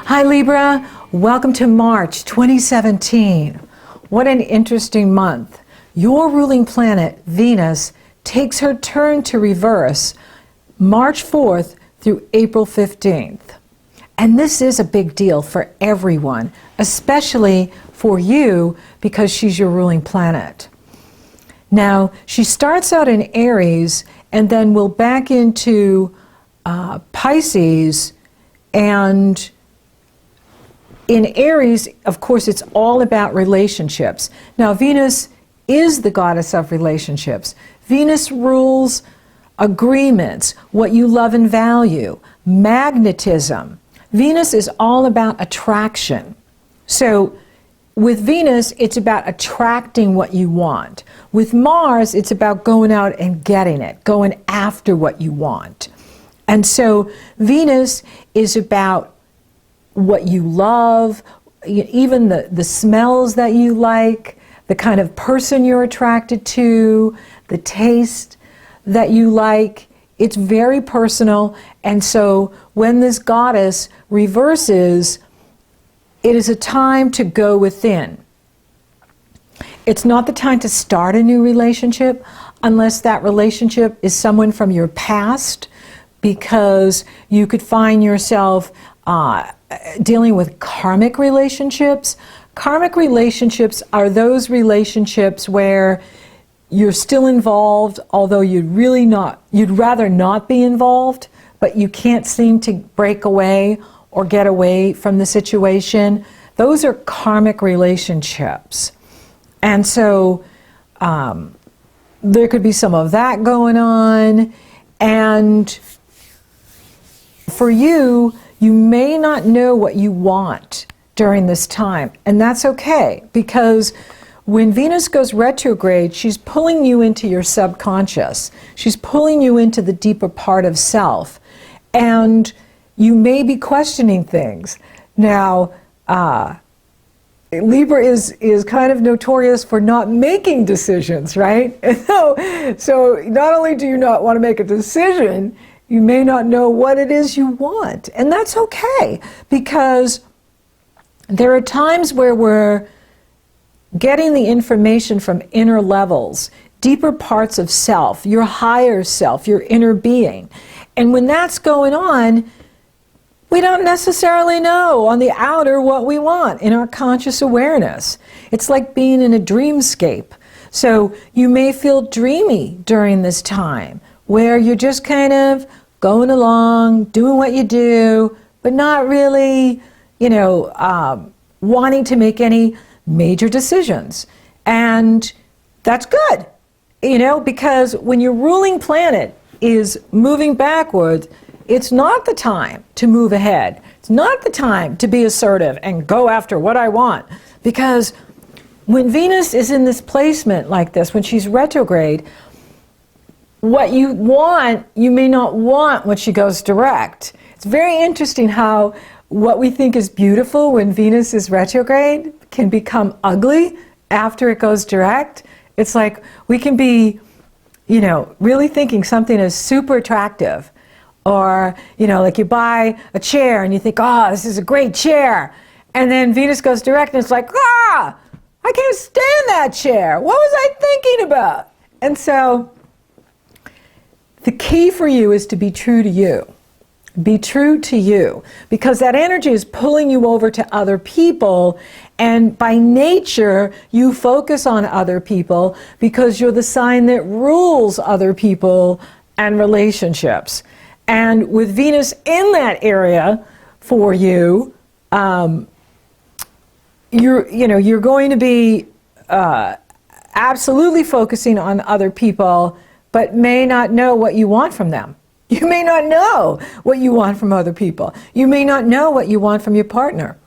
Hi Libra, welcome to March 2017. What an interesting month. Your ruling planet, Venus, takes her turn to reverse March 4th through April 15th. And this is a big deal for everyone, especially for you because she's your ruling planet. Now, she starts out in Aries and then will back into Pisces, and in Aries, of course, it's all about relationships. Now, Venus is the goddess of relationships. Venus rules agreements, what you love and value, magnetism. Venus is all about attraction. So with Venus, it's about attracting what you want. With Mars, it's about going out and getting it, going after what you want. And so Venus is about what you love, even the smells that you like, the kind of person you're attracted to, the taste that you like. It's very personal. And so when this goddess reverses, it is a time to go within. It's not the time to start a new relationship unless that relationship is someone from your past, because you could find yourself dealing with karmic relationships. Karmic relationships are those relationships where you're still involved, although you'd rather not be involved, but you can't seem to break away or get away from the situation. Those are karmic relationships. And so there could be some of that going on. And for you, you may not know what you want during this time. And that's okay, because when Venus goes retrograde, she's pulling you into your subconscious. She's pulling you into the deeper part of self. And you may be questioning things. Now, Libra is kind of notorious for not making decisions, right? So not only do you not want to make a decision, you may not know what it is you want. And that's okay, because there are times where we're getting the information from inner levels, deeper parts of self, your higher self, your inner being. And when that's going on, we don't necessarily know on the outer what we want in our conscious awareness. It's like being in a dreamscape. So you may feel dreamy during this time, where you're just kind of going along, doing what you do, but not really, wanting to make any major decisions. And that's good, because when your ruling planet is moving backwards, it's not the time to move ahead. It's not the time to be assertive and go after what I want. Because when Venus is in this placement like this, when she's retrograde, what you want, you may not want when she goes direct. It's very interesting how what we think is beautiful when Venus is retrograde can become ugly after it goes direct. It's like we can be, really thinking something is super attractive. Or, like you buy a chair and you think, oh, this is a great chair. And then Venus goes direct and it's like, I can't stand that chair. What was I thinking about? And so the key for you is to be true to you. Be true to you, because that energy is pulling you over to other people, and by nature you focus on other people because you're the sign that rules other people and relationships. And with Venus in that area for you, you're going to be absolutely focusing on other people, but may not know what you want from them. You may not know what you want from other people. You may not know what you want from your partner.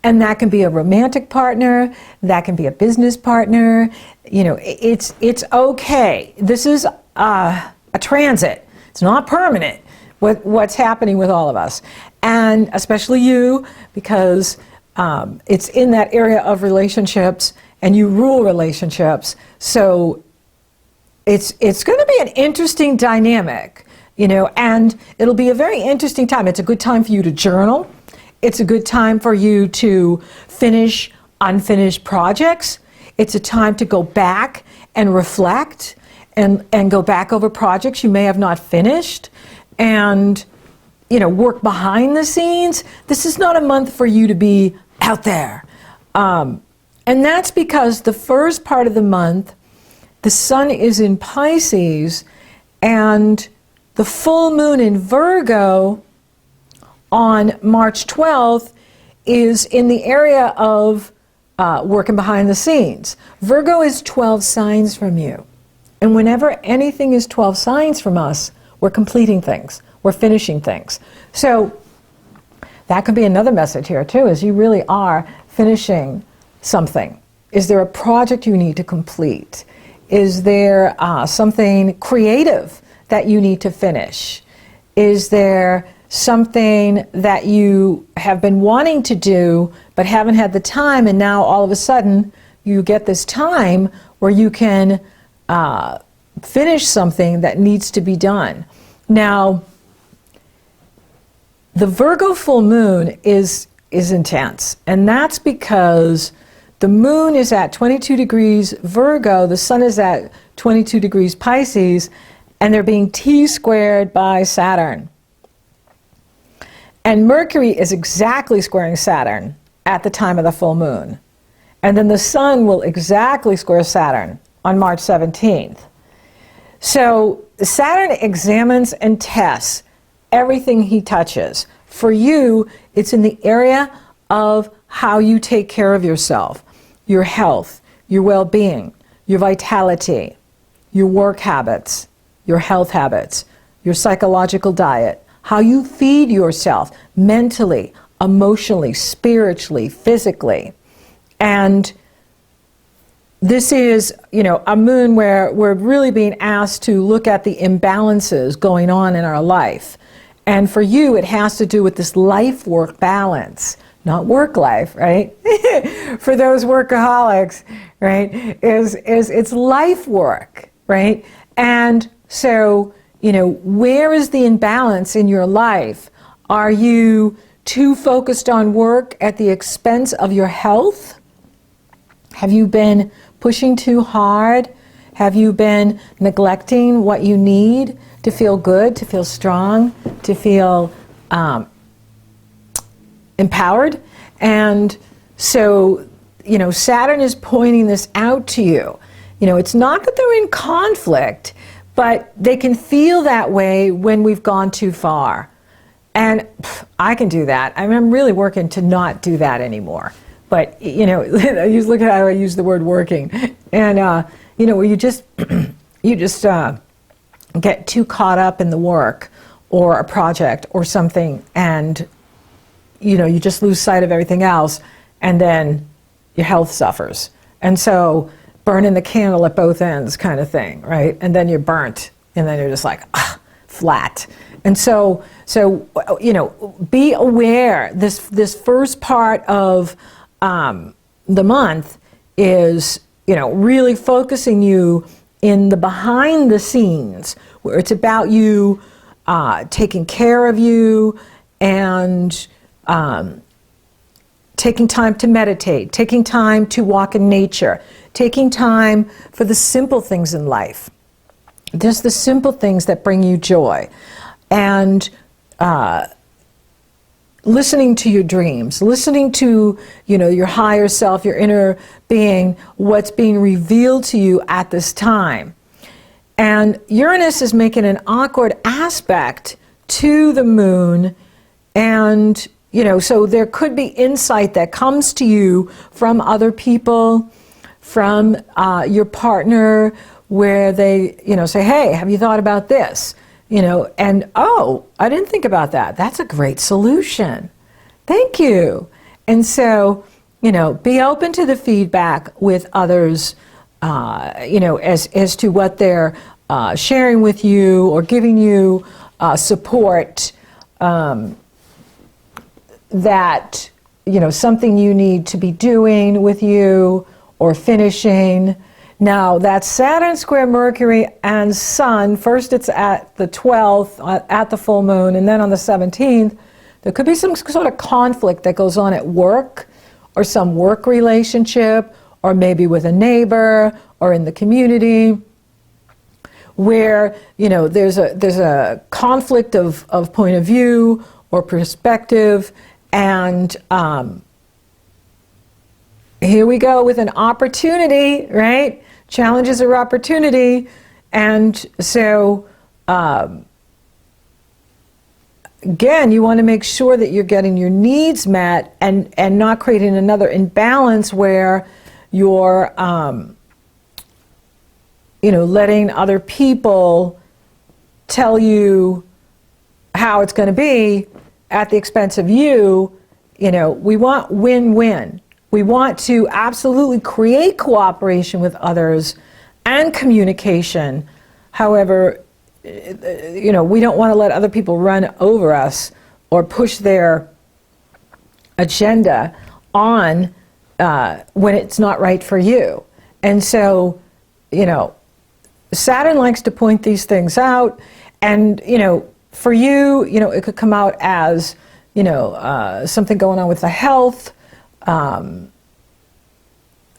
And that can be a romantic partner, that can be a business partner. It's okay. This is a transit. It's not permanent, what's happening with all of us. And especially you, because it's in that area of relationships and you rule relationships. So it's going to be an interesting dynamic. and it'll be a very interesting time. It's a good time for you to journal. It's a good time for you to finish unfinished projects. It's a time to go back and reflect and go back over projects you may have not finished and, work behind the scenes. This is not a month for you to be out there. And that's because the first part of the month, the sun is in Pisces, and the full moon in Virgo on March 12th is in the area of working behind the scenes. Virgo is 12 signs from you. And whenever anything is 12 signs from us, we're completing things. We're finishing things. So that could be another message here too, is you really are finishing something. Is there a project you need to complete? Is there something creative that you need to finish? Is there something that you have been wanting to do but haven't had the time, and now all of a sudden you get this time where you can finish something that needs to be done? Now, the Virgo full moon is intense, and that's because the moon is at 22 degrees Virgo, the sun is at 22 degrees Pisces, and they're being T-squared by Saturn. And Mercury is exactly squaring Saturn at the time of the full moon. And then the sun will exactly square Saturn on March 17th. So Saturn examines and tests everything he touches. For you, it's in the area of how you take care of yourself, your health, your well-being, your vitality, your work habits, your health habits, your psychological diet, how you feed yourself mentally, emotionally, spiritually, physically. And this is, a moon where we're really being asked to look at the imbalances going on in our life. And for you, it has to do with this life-work balance, not work-life, right? For those workaholics, right, it's life-work, right? And so, where is the imbalance in your life? Are you too focused on work at the expense of your health? Have you been pushing too hard? Have you been neglecting what you need to feel good, to feel strong, to feel empowered? And so, Saturn is pointing this out to you. It's not that they're in conflict, but they can feel that way when we've gone too far. And I can do that. I'm really working to not do that anymore. But, look at how I use the word working. And, where you just get too caught up in the work or a project or something, and, you just lose sight of everything else, and then your health suffers. And so burning the candle at both ends kind of thing, right? And then you're burnt, and then you're just like, flat. And so, be aware, this first part of the month is, really focusing you in the behind the scenes, where it's about you taking care of you and taking time to meditate, taking time to walk in nature, taking time for the simple things in life. Just the simple things that bring you joy. And listening to your dreams, listening to, your higher self, your inner being, what's being revealed to you at this time. And Uranus is making an awkward aspect to the moon, and, so there could be insight that comes to you from other people, from your partner, where they, say, hey, have you thought about this? And, oh, I didn't think about that. That's a great solution. Thank you. And so, be open to the feedback with others, as to what they're sharing with you or giving you support that, something you need to be doing with you or finishing. Now, that's Saturn square Mercury and Sun. First it's at the 12th, at the full moon, and then on the 17th, there could be some sort of conflict that goes on at work, or some work relationship, or maybe with a neighbor, or in the community, where, you know, there's a conflict of point of view or perspective, and here we go with an opportunity, right? Challenges are opportunity, and so again, you want to make sure that you're getting your needs met and not creating another imbalance where you're you know, letting other people tell you how it's going to be at the expense of you. You know, we want win-win. We want to absolutely create cooperation with others and communication. However, you know, we don't want to let other people run over us or push their agenda on when it's not right for you. And so, you know, Saturn likes to point these things out, and, you know, for you, you know, it could come out as, you know, something going on with the health,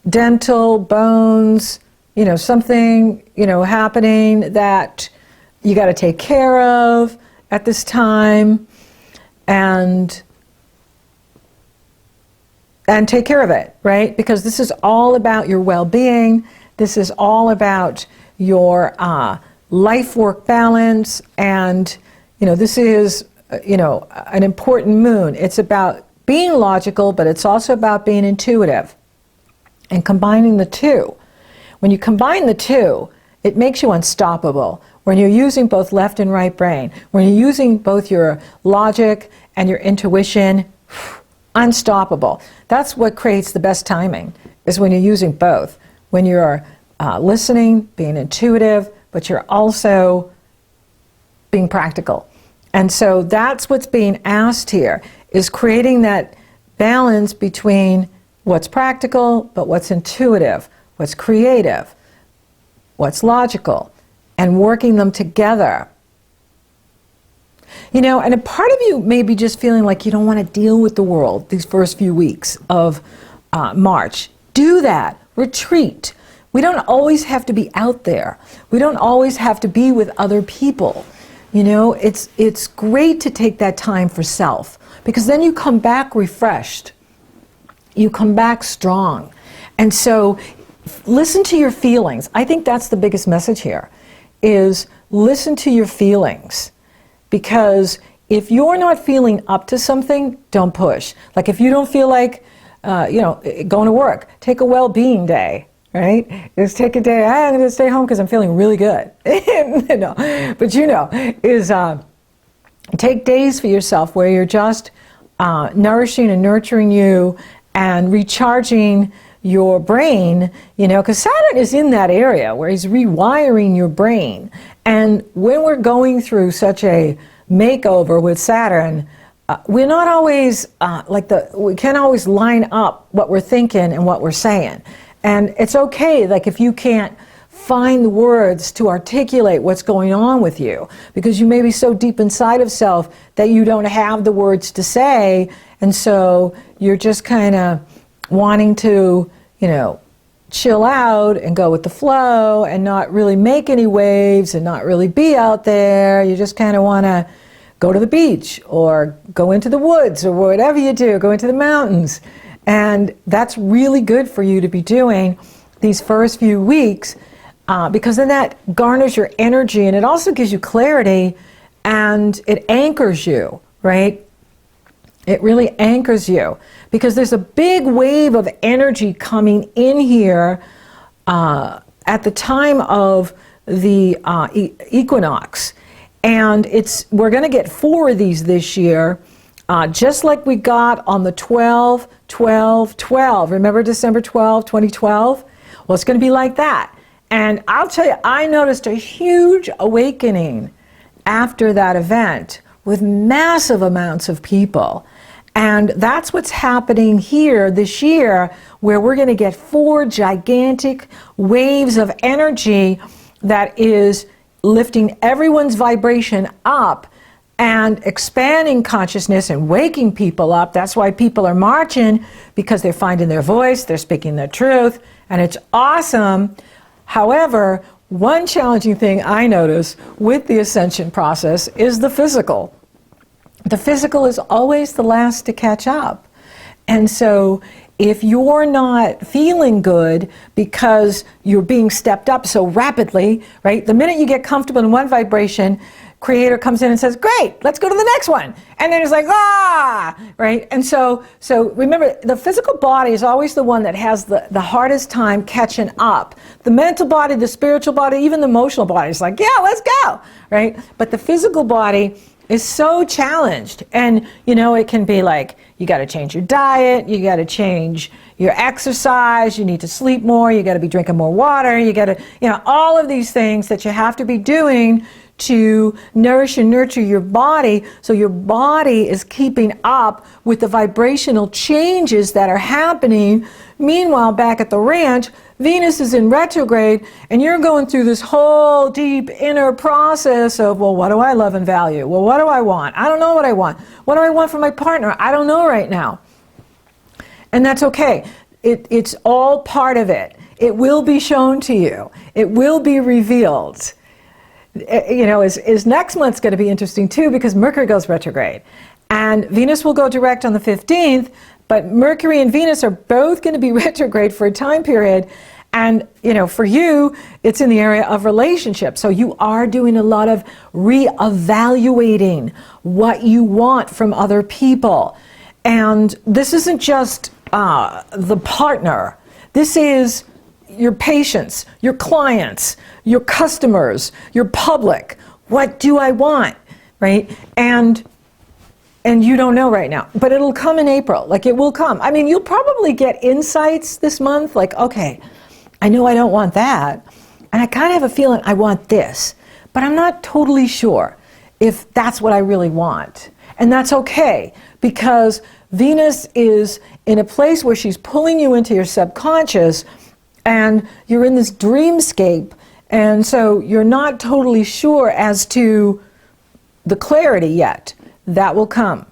dental, bones, you know, something, you know, happening that you got to take care of at this time, and take care of it, right? Because this is all about your well-being. This is all about your life-work balance, and, you know, this is, you know, an important moon. It's about being logical, but it's also about being intuitive and combining the two. When you combine the two, it makes you unstoppable. When you're using both left and right brain, when you're using both your logic and your intuition, unstoppable. That's what creates the best timing, is when you're using both. When you're listening, being intuitive, but you're also being practical. And so that's what's being asked here, is creating that balance between what's practical, but what's intuitive, what's creative, what's logical, and working them together. You know, and a part of you may be just feeling like you don't want to deal with the world these first few weeks of March. Do that. Retreat. We don't always have to be out there. We don't always have to be with other people. You know, it's great to take that time for self, because then you come back refreshed. You come back strong. And so listen to your feelings. I think that's the biggest message here, is listen to your feelings. Because if you're not feeling up to something, don't push. Like if you don't feel like, you know, going to work, take a well-being day, right? Just take a day, I'm going to stay home because I'm feeling really good. No. But you know, is take days for yourself where you're just nourishing and nurturing you and recharging your brain, you know, because Saturn is in that area where he's rewiring your brain. And when we're going through such a makeover with Saturn, we're not always we can't always line up what we're thinking and what we're saying. And it's okay, like if you can't find the words to articulate what's going on with you, because you may be so deep inside of self that you don't have the words to say, and so you're just kind of wanting to, you know, chill out and go with the flow and not really make any waves and not really be out there. You just kind of want to go to the beach or go into the woods or whatever you do, go into the mountains. And that's really good for you to be doing these first few weeks, because then that garners your energy, and it also gives you clarity, and it anchors you, right? It really anchors you, because there's a big wave of energy coming in here at the time of the equinox. And we're going to get 4 of these this year, just like we got on the 12-12-12. Remember December 12, 2012? Well, it's going to be like that. And I'll tell you, I noticed a huge awakening after that event with massive amounts of people. And that's what's happening here this year, where we're going to get 4 gigantic waves of energy that is lifting everyone's vibration up and expanding consciousness and waking people up. That's why people are marching, because they're finding their voice, they're speaking their truth, and it's awesome. However, one challenging thing I notice with the ascension process is the physical. The physical is always the last to catch up. And so if you're not feeling good because you're being stepped up so rapidly, right? The minute you get comfortable in one vibration, Creator comes in and says, great, let's go to the next one. And then it's like, right? And so remember, the physical body is always the one that has the hardest time catching up. The mental body, the spiritual body, even the emotional body is like, yeah, let's go, right? But the physical body is so challenged. And, you know, it can be like, you got to change your diet, you got to change your exercise, you need to sleep more, you got to be drinking more water, you got to, you know, all of these things that you have to be doing to nourish and nurture your body, so your body is keeping up with the vibrational changes that are happening. Meanwhile, back at the ranch, Venus is in retrograde, and you're going through this whole deep inner process of, well, what do I love and value? Well, what do I want? I don't know what I want. What do I want from my partner? I don't know right now. And that's okay. It's all part of it. It will be shown to you. It will be revealed. You know, is next month's going to be interesting too, because Mercury goes retrograde. And Venus will go direct on the 15th, but Mercury and Venus are both going to be retrograde for a time period. And, you know, for you, it's in the area of relationships. So you are doing a lot of reevaluating what you want from other people. And this isn't just the partner. This is your patients, your clients, your customers, your public. What do I want, right? And you don't know right now, but it'll come in April. Like, it will come. I mean, you'll probably get insights this month, like, okay, I know I don't want that, and I kind of have a feeling I want this, but I'm not totally sure if that's what I really want. And that's okay, because Venus is in a place where she's pulling you into your subconscious, and you're in this dreamscape, and so you're not totally sure as to the clarity yet. That will come.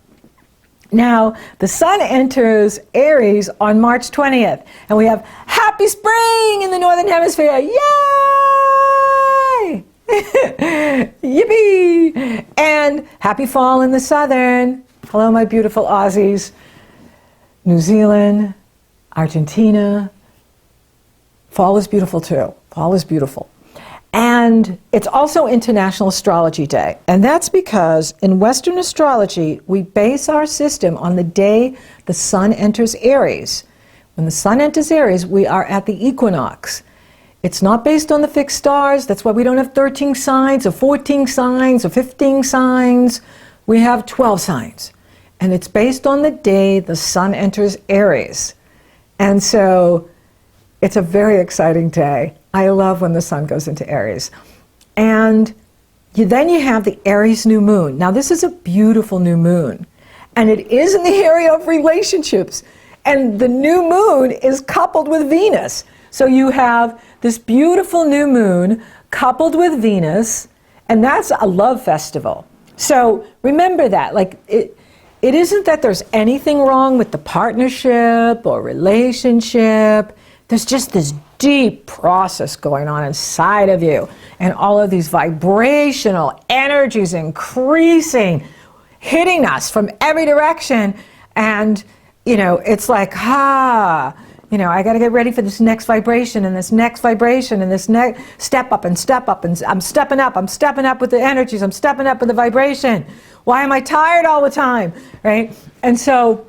Now, the Sun enters Aries on March 20th, and we have happy spring in the Northern Hemisphere. Yay! Yippee! And happy fall in the Southern. Hello, my beautiful Aussies. New Zealand, Argentina. Fall is beautiful too. Fall is beautiful. And it's also International Astrology Day. And that's because in Western astrology, we base our system on the day the Sun enters Aries. When the Sun enters Aries, we are at the equinox. It's not based on the fixed stars. That's why we don't have 13 signs or 14 signs or 15 signs. We have 12 signs. And it's based on the day the Sun enters Aries. And so it's a very exciting day. I love when the Sun goes into Aries. And then you have the Aries New Moon. Now, this is a beautiful new moon. And it is in the area of relationships. And the new moon is coupled with Venus. So you have this beautiful new moon coupled with Venus, and that's a love festival. So remember that. Like, it isn't that there's anything wrong with the partnership or relationship. There's just this deep process going on inside of you, and all of these vibrational energies increasing, hitting us from every direction. And, you know, it's like, you know, I got to get ready for this next vibration and this next vibration and this next step up, and I'm stepping up with the energies, I'm stepping up with the vibration. Why am I tired all the time, right? And so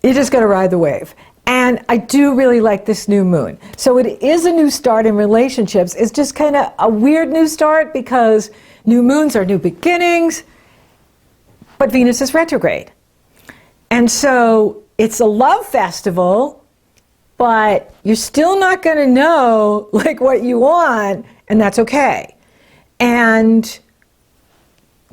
you just got to ride the wave. And I do really like this new moon. So it is a new start in relationships. It's just kind of a weird new start because new moons are new beginnings, but Venus is retrograde. And so it's a love festival, but you're still not going to know like what you want, and that's okay. And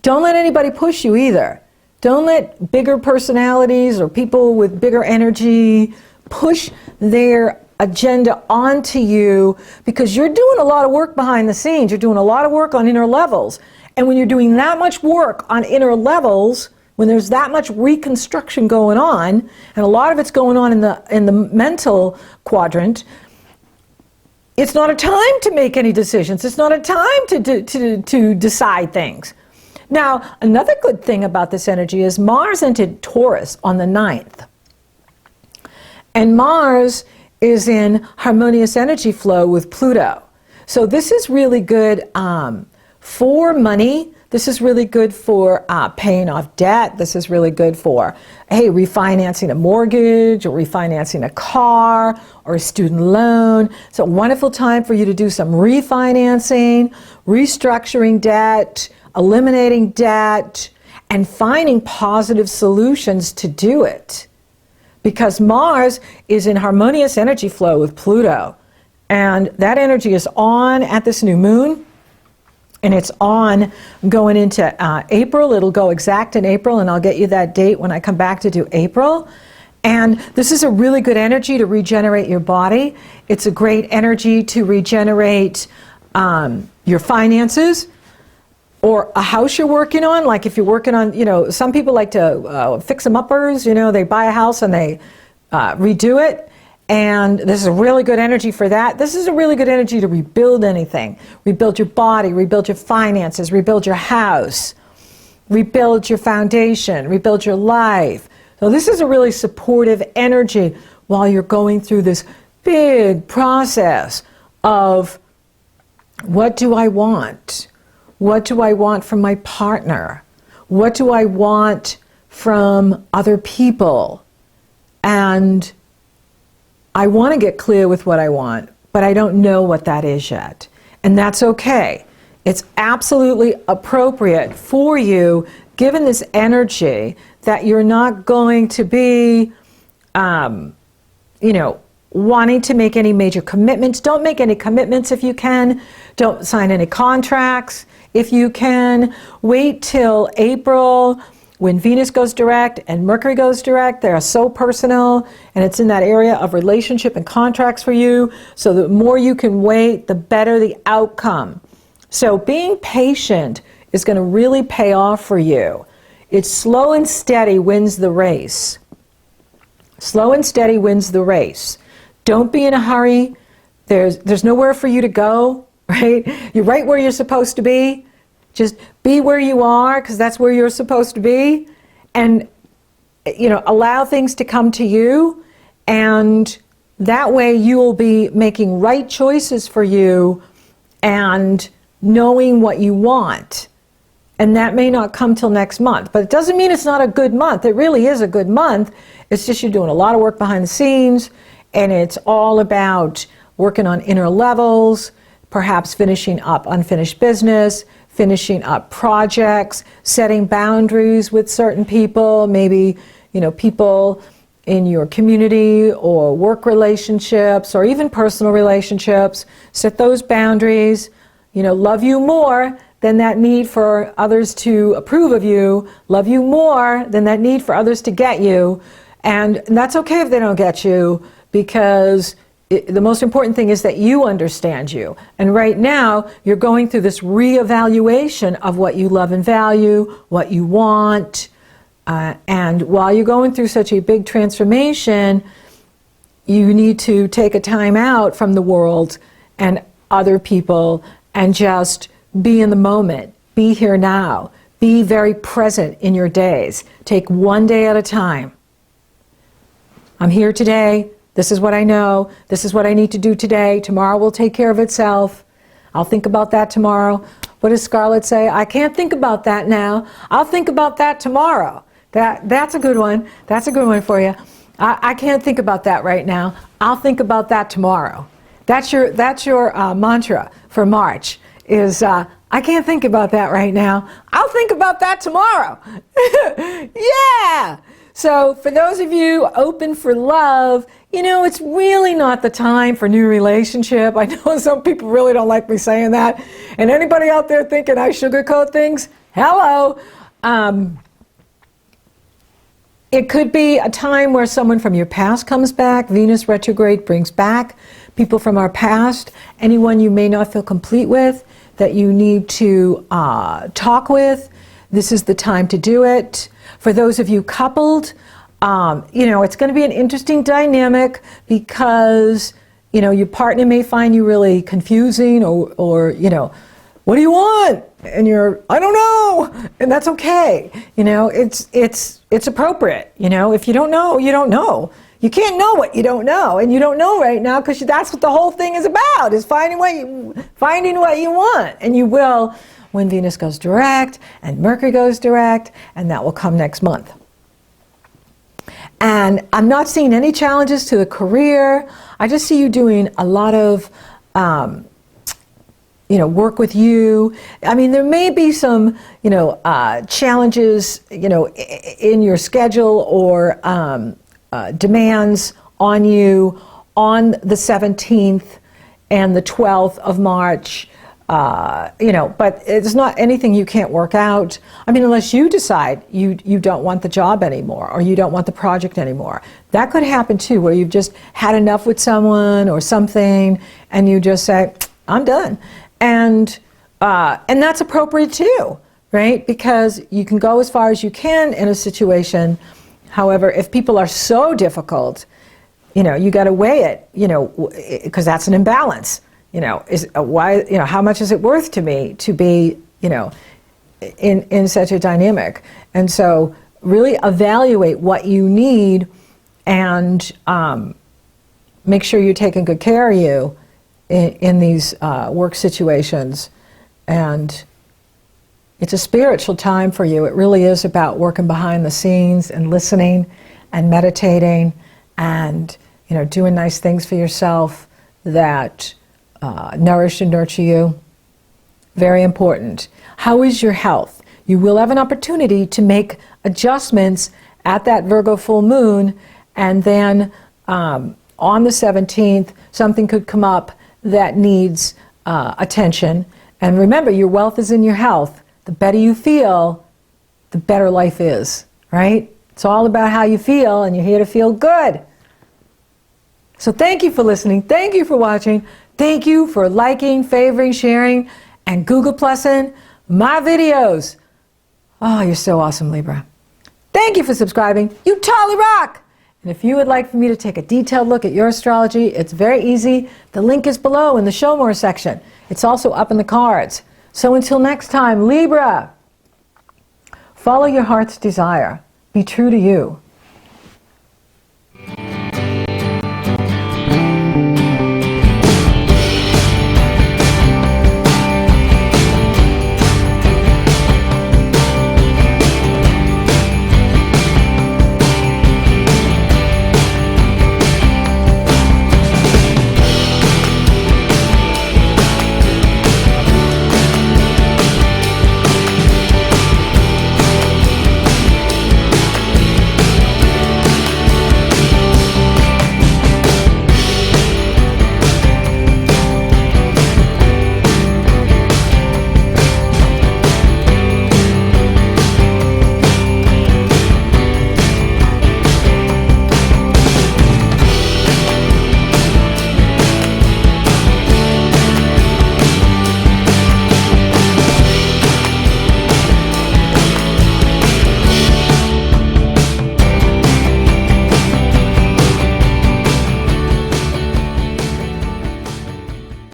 don't let anybody push you either. Don't let bigger personalities or people with bigger energy push their agenda onto you, because you're doing a lot of work behind the scenes. You're doing a lot of work on inner levels. And when you're doing that much work on inner levels, when there's that much reconstruction going on, and a lot of it's going on in the mental quadrant, it's not a time to make any decisions. It's not a time to decide things. Now, another good thing about this energy is Mars entered Taurus on the 9th. And Mars is in harmonious energy flow with Pluto. So this is really good for money. This is really good for paying off debt. This is really good for, hey, refinancing a mortgage or refinancing a car or a student loan. It's a wonderful time for you to do some refinancing, restructuring debt, eliminating debt, and finding positive solutions to do it. Because Mars is in harmonious energy flow with Pluto. And that energy is on at this new moon. And it's on going into April. It'll go exact in April, and I'll get you that date when I come back to do April. And this is a really good energy to regenerate your body. It's a great energy to regenerate your finances or a house you're working on. Like if you're working on, some people like to fix them uppers, they buy a house and they redo it. And this is a really good energy for that. This is a really good energy to rebuild anything. Rebuild your body, rebuild your finances, rebuild your house, rebuild your foundation, rebuild your life. So this is a really supportive energy while you're going through this big process of, what do I want? What do I want from my partner? What do I want from other people? And I want to get clear with what I want, but I don't know what that is yet. And that's okay. It's absolutely appropriate for you, given this energy, that you're not going to be, wanting to make any major commitments. Don't make any commitments if you can. Don't sign any contracts if you can. Wait till April, when Venus goes direct and Mercury goes direct. They're so personal, and it's in that area of relationship and contracts for you. So the more you can wait, the better the outcome. So being patient is going to really pay off for you. It's slow and steady wins the race. Slow and steady wins the race. Don't be in a hurry. There's nowhere for you to go, right? You're right where you're supposed to be. Just be where you are, because that's where you're supposed to be, and allow things to come to you, and that way you will be making right choices for you and knowing what you want. And that may not come till next month, but it doesn't mean it's not a good month. It really is a good month. It's just you're doing a lot of work behind the scenes, and it's all about working on inner levels, perhaps finishing up unfinished business, finishing up projects, setting boundaries with certain people, maybe, people in your community or work relationships or even personal relationships. Set those boundaries. Love you more than that need for others to approve of you. Love you more than that need for others to get you. And that's okay if they don't get you, because the most important thing is that you understand you. And right now, you're going through this reevaluation of what you love and value, what you want. And while you're going through such a big transformation, you need to take a time out from the world and other people and just be in the moment. Be here now. Be very present in your days. Take one day at a time. I'm here today. This is what I know. This is what I need to do today. Tomorrow will take care of itself. I'll think about that tomorrow. What does Scarlett say? I can't think about that now. I'll think about that tomorrow. That's a good one. That's a good one for you. I can't think about that right now. I'll think about that tomorrow. That's your mantra for March is, I can't think about that right now. I'll think about that tomorrow. Yeah! So for those of you open for love, it's really not the time for new relationship. I know some people really don't like me saying that. And anybody out there thinking I sugarcoat things, hello. It could be a time where someone from your past comes back. Venus retrograde brings back people from our past. Anyone you may not feel complete with, that you need to talk with, this is the time to do it. For those of you coupled, it's going to be an interesting dynamic because, your partner may find you really confusing or what do you want? And I don't know. And that's okay. It's appropriate. If you don't know, you don't know. You can't know what you don't know. And you don't know right now because that's what the whole thing is about, is finding what you want. And you will when Venus goes direct and Mercury goes direct, and that will come next month. And I'm not seeing any challenges to the career. I just see you doing a lot of work with you. I mean, there may be some, challenges, in your schedule or demands on you on the 17th and the 12th of March, but it's not anything you can't work out. I mean, unless you decide you don't want the job anymore or you don't want the project anymore. That could happen too, where you've just had enough with someone or something and you just say, I'm done. And that's appropriate too, right? Because you can go as far as you can in a situation. However, if people are so difficult, you got to weigh it, because that's an imbalance. How much is it worth to me to be, in such a dynamic? And so really evaluate what you need and make sure you're taking good care of you in these work situations. And it's a spiritual time for you. It really is about working behind the scenes and listening and meditating and, doing nice things for yourself that nourish and nurture you. Very important. How is your health? You will have an opportunity to make adjustments at that Virgo full moon, and then on the 17th, something could come up that needs attention. And remember, your wealth is in your health. The better you feel, the better life is, right? It's all about how you feel, and you're here to feel good. So thank you for listening. Thank you for watching. Thank you for liking, favoring, sharing, and Google Plussing my videos. Oh, you're so awesome, Libra. Thank you for subscribing. You totally rock. And if you would like for me to take a detailed look at your astrology, it's very easy. The link is below in the Show More section. It's also up in the cards. So until next time, Libra, follow your heart's desire. Be true to you.